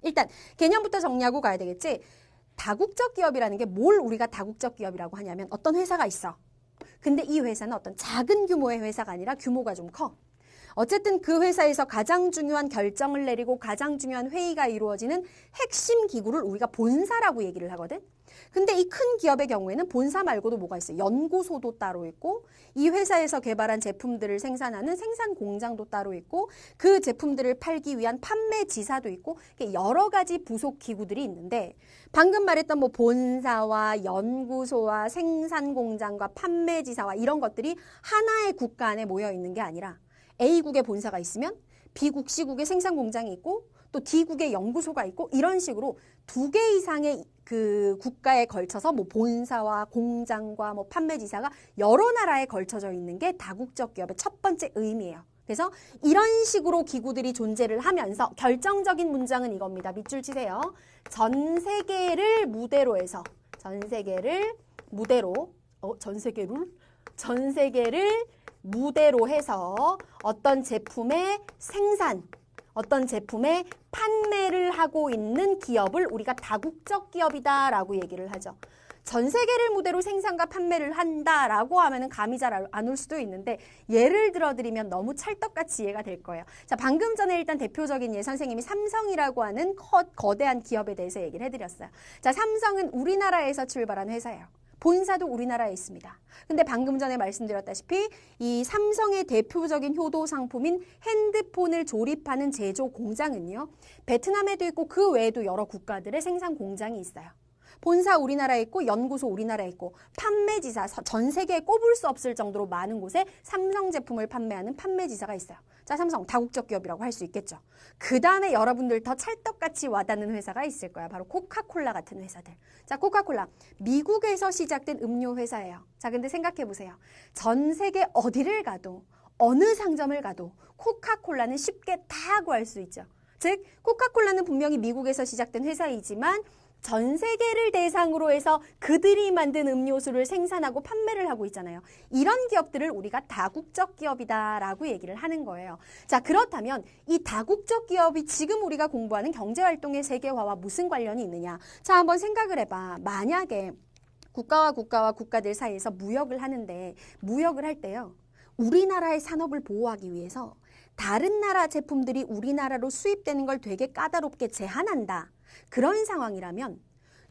일단 개념부터 정리하고 가야 되겠지. 다국적 기업이라는 게 뭘 우리가 다국적 기업이라고 하냐면 어떤 회사가 있어. 근데 이 회사는 어떤 작은 규모의 회사가 아니라 규모가 좀 커. 어쨌든 그 회사에서 가장 중요한 결정을 내리고 가장 중요한 회의가 이루어지는 핵심 기구를 우리가 본사라고 얘기를 하거든. 근데 이 큰 기업의 경우에는 본사 말고도 뭐가 있어요? 연구소도 따로 있고 이 회사에서 개발한 제품들을 생산하는 생산 공장도 따로 있고 그 제품들을 팔기 위한 판매지사도 있고 여러 가지 부속 기구들이 있는데 방금 말했던 뭐 본사와 연구소와 생산 공장과 판매지사와 이런 것들이 하나의 국가 안에 모여 있는 게 아니라 A국의 본사가 있으면 B국, C국의 생산 공장이 있고 또 D국의 연구소가 있고 이런 식으로 2개 이상의 그 국가에 걸쳐서 뭐 본사와 공장과 뭐 판매지사가 여러 나라에 걸쳐져 있는 게 다국적 기업의 첫 번째 의미예요. 그래서 이런 식으로 기구들이 존재를 하면서 결정적인 문장은 이겁니다. 밑줄 치세요. 전 세계를 무대로 해서 전 세계를 무대로 해서 어떤 제품의 생산, 어떤 제품의 판매를 하고 있는 기업을 우리가 다국적 기업이다라고 얘기를 하죠. 전 세계를 무대로 생산과 판매를 한다라고 하면은 감이 잘 안 올 수도 있는데 예를 들어드리면 너무 찰떡같이 이해가 될 거예요. 자, 방금 전에 일단 대표적인 예 선생님이 삼성이라고 하는 거대한 기업에 대해서 얘기를 해드렸어요. 자, 삼성은 우리나라에서 출발한 회사예요. 본사도 우리나라에 있습니다. 근데 방금 전에 말씀드렸다시피 이 삼성의 대표적인 효도 상품인 핸드폰을 조립하는 제조 공장은요. 베트남에도 있고 그 외에도 여러 국가들의 생산 공장이 있어요. 본사 우리나라에 있고 연구소 우리나라에 있고 판매지사 전 세계에 꼽을 수 없을 정도로 많은 곳에 삼성 제품을 판매하는 판매지사가 있어요. 자, 삼성 다국적 기업이라고 할 수 있겠죠. 그 다음에 여러분들 더 찰떡같이 와닿는 회사가 있을 거야. 바로 코카콜라 같은 회사들. 자, 코카콜라. 미국에서 시작된 음료 회사예요. 자, 근데 생각해 보세요. 전 세계 어디를 가도 어느 상점을 가도 코카콜라는 쉽게 다 구할 수 있죠. 즉, 코카콜라는 분명히 미국에서 시작된 회사이지만 전 세계를 대상으로 해서 그들이 만든 음료수를 생산하고 판매를 하고 있잖아요. 이런 기업들을 우리가 다국적 기업이다라고 얘기를 하는 거예요. 자, 그렇다면 이 다국적 기업이 지금 우리가 공부하는 경제활동의 세계화와 무슨 관련이 있느냐? 자, 한번 생각을 해봐. 만약에 국가와 국가들 사이에서 무역을 하는데 무역을 할 때요. 우리나라의 산업을 보호하기 위해서 다른 나라 제품들이 우리나라로 수입되는 걸 되게 까다롭게 제한한다. 그런 상황이라면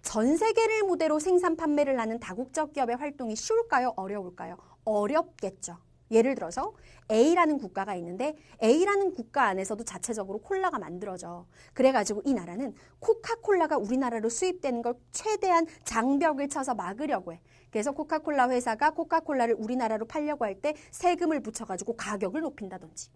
전 세계를 무대로 생산 판매를 하는 다국적 기업의 활동이 쉬울까요? 어려울까요? 어렵겠죠. 예를 들어서 A라는 국가가 있는데 A라는 국가 안에서도 자체적으로 콜라가 만들어져. 그래가지고 이 나라는 코카콜라가 우리나라로 수입되는 걸 최대한 장벽을 쳐서 막으려고 해. 그래서 코카콜라 회사가 코카콜라를 우리나라로 팔려고 할 때 세금을 붙여가지고 가격을 높인다든지.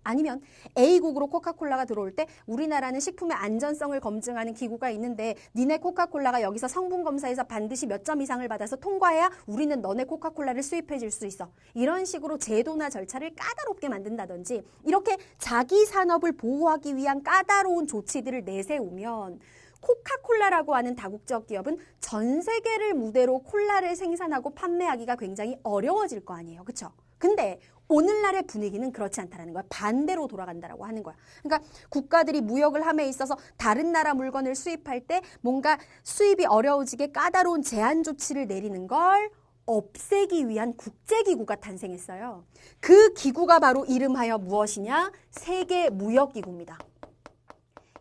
아니면 A국으로 코카콜라가 들어올 때 우리나라는 식품의 안전성을 검증하는 기구가 있는데 니네 코카콜라가 여기서 성분 검사에서 반드시 몇 점 이상을 받아서 통과해야 우리는 너네 코카콜라를 수입해 줄 수 있어. 이런 식으로 제도나 절차를 까다롭게 만든다든지 이렇게 자기 산업을 보호하기 위한 까다로운 조치들을 내세우면 코카콜라라고 하는 다국적 기업은 전 세계를 무대로 콜라를 생산하고 판매하기가 굉장히 어려워질 거 아니에요. 그렇죠? 근데 오늘날의 분위기는 그렇지 않다는 거야. 반대로 돌아간다라고 하는 거야. 그러니까 국가들이 무역을 함에 있어서 다른 나라 물건을 수입할 때 뭔가 수입이 어려워지게 까다로운 제한 조치를 내리는 걸 없애기 위한 국제기구가 탄생했어요. 그 기구가 바로 이름하여 무엇이냐? 세계무역기구입니다.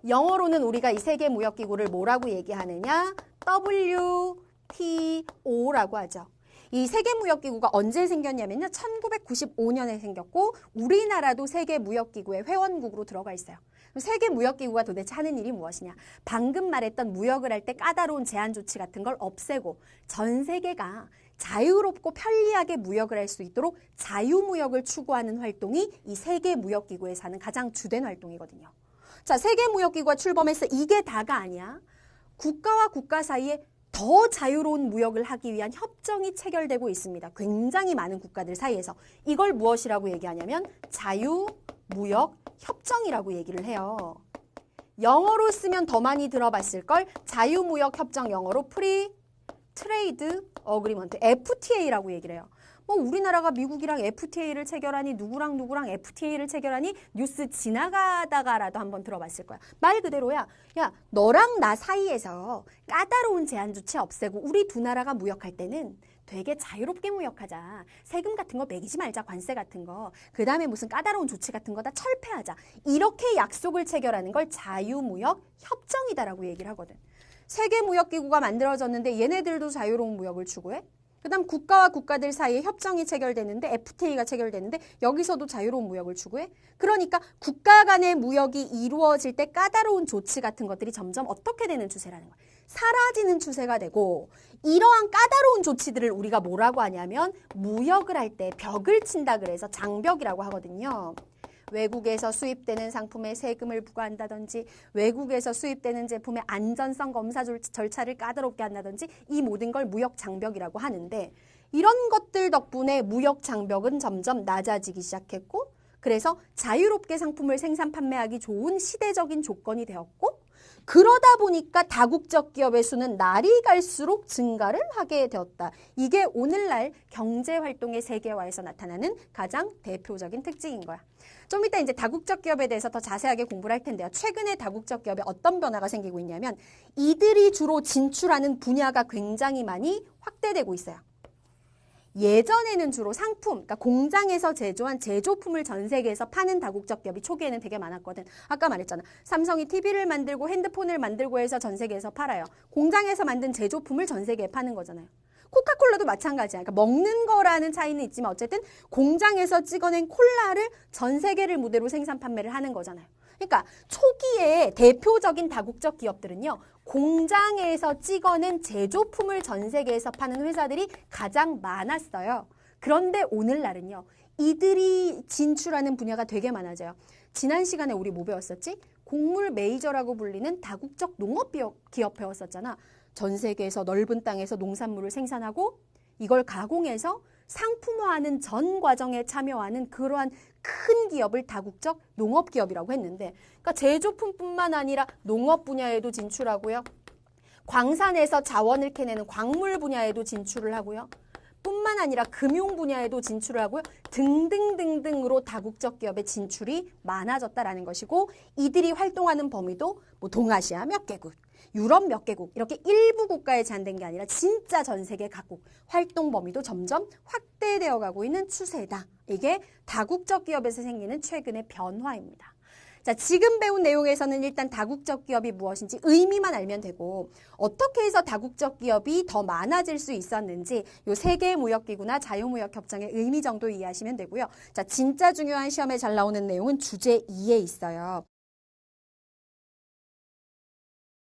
영어로는 우리가 이 세계무역기구를 뭐라고 얘기하느냐? WTO라고 하죠. 이 세계무역기구가 언제 생겼냐면요. 1995년에 생겼고 우리나라도 세계무역기구의 회원국으로 들어가 있어요. 세계무역기구가 도대체 하는 일이 무엇이냐. 방금 말했던 무역을 할 때 까다로운 제한 조치 같은 걸 없애고 전 세계가 자유롭고 편리하게 무역을 할 수 있도록 자유무역을 추구하는 활동이 이 세계무역기구에서 하는 가장 주된 활동이거든요. 자, 세계무역기구가 출범해서 이게 다가 아니야. 국가와 국가 사이에 더 자유로운 무역을 하기 위한 협정이 체결되고 있습니다. 굉장히 많은 국가들 사이에서. 이걸 무엇이라고 얘기하냐면 자유무역협정이라고 얘기를 해요. 영어로 쓰면 더 많이 들어봤을걸? 자유무역협정 영어로 프리 트레이드 어그리먼트 FTA라고 얘기를 해요. 우리나라가 미국이랑 FTA를 체결하니 누구랑 FTA를 체결하니 뉴스 지나가다가라도 한번 들어봤을 거야. 말 그대로야. 야, 너랑 나 사이에서 까다로운 제한 조치 없애고 우리 두 나라가 무역할 때는 되게 자유롭게 무역하자. 세금 같은 거 매기지 말자. 관세 같은 거. 그 다음에 무슨 까다로운 조치 같은 거 다 철폐하자. 이렇게 약속을 체결하는 걸 자유무역 협정이다라고 얘기를 하거든. 세계무역기구가 만들어졌는데 얘네들도 자유로운 무역을 추구해? 그 다음 국가와 국가들 사이에 협정이 체결되는데 FTA가 체결되는데 여기서도 자유로운 무역을 추구해? 그러니까 국가 간의 무역이 이루어질 때 까다로운 조치 같은 것들이 점점 어떻게 되는 추세라는 거야. 사라지는 추세가 되고 이러한 까다로운 조치들을 우리가 뭐라고 하냐면 무역을 할 때 벽을 친다 그래서 장벽이라고 하거든요. 외국에서 수입되는 상품에 세금을 부과한다든지 외국에서 수입되는 제품의 안전성 검사 절차를 까다롭게 한다든지 이 모든 걸 무역 장벽이라고 하는데 이런 것들 덕분에 무역 장벽은 점점 낮아지기 시작했고 그래서 자유롭게 상품을 생산 판매하기 좋은 시대적인 조건이 되었고 그러다 보니까 다국적 기업의 수는 날이 갈수록 증가를 하게 되었다. 이게 오늘날 경제활동의 세계화에서 나타나는 가장 대표적인 특징인 거야. 좀 이따 이제 다국적 기업에 대해서 더 자세하게 공부를 할 텐데요. 최근에 다국적 기업에 어떤 변화가 생기고 있냐면 이들이 주로 진출하는 분야가 굉장히 많이 확대되고 있어요. 예전에는 주로 상품, 그러니까 공장에서 제조한 제조품을 전 세계에서 파는 다국적 기업이 초기에는 되게 많았거든. 아까 말했잖아. 삼성이 TV를 만들고 핸드폰을 만들고 해서 전 세계에서 팔아요. 공장에서 만든 제조품을 전 세계에 파는 거잖아요. 코카콜라도 마찬가지야. 그러니까 먹는 거라는 차이는 있지만 어쨌든 공장에서 찍어낸 콜라를 전 세계를 무대로 생산 판매를 하는 거잖아요. 그러니까 초기에 대표적인 다국적 기업들은요. 공장에서 찍어낸 제조품을 전 세계에서 파는 회사들이 가장 많았어요. 그런데 오늘날은요. 이들이 진출하는 분야가 되게 많아져요. 지난 시간에 우리 뭐 배웠었지? 곡물 메이저라고 불리는 다국적 농업기업 배웠었잖아. 전 세계에서 넓은 땅에서 농산물을 생산하고 이걸 가공해서 상품화하는 전 과정에 참여하는 그러한 큰 기업을 다국적 농업기업이라고 했는데 그러니까 제조품뿐만 아니라 농업 분야에도 진출하고요. 광산에서 자원을 캐내는 광물 분야에도 진출을 하고요. 뿐만 아니라 금융 분야에도 진출을 하고요. 등등등등으로 다국적 기업의 진출이 많아졌다라는 것이고 이들이 활동하는 범위도 뭐 동아시아 몇 개국, 유럽 몇 개국 이렇게 일부 국가에 제한된 게 아니라 진짜 전 세계 각국 활동 범위도 점점 확대되어 가고 있는 추세다. 이게 다국적 기업에서 생기는 최근의 변화입니다. 자, 지금 배운 내용에서는 일단 다국적 기업이 무엇인지 의미만 알면 되고 어떻게 해서 다국적 기업이 더 많아질 수 있었는지 요 세계무역기구나 자유무역협정의 의미 정도 이해하시면 되고요. 자, 진짜 중요한 시험에 잘 나오는 내용은 주제 2에 있어요.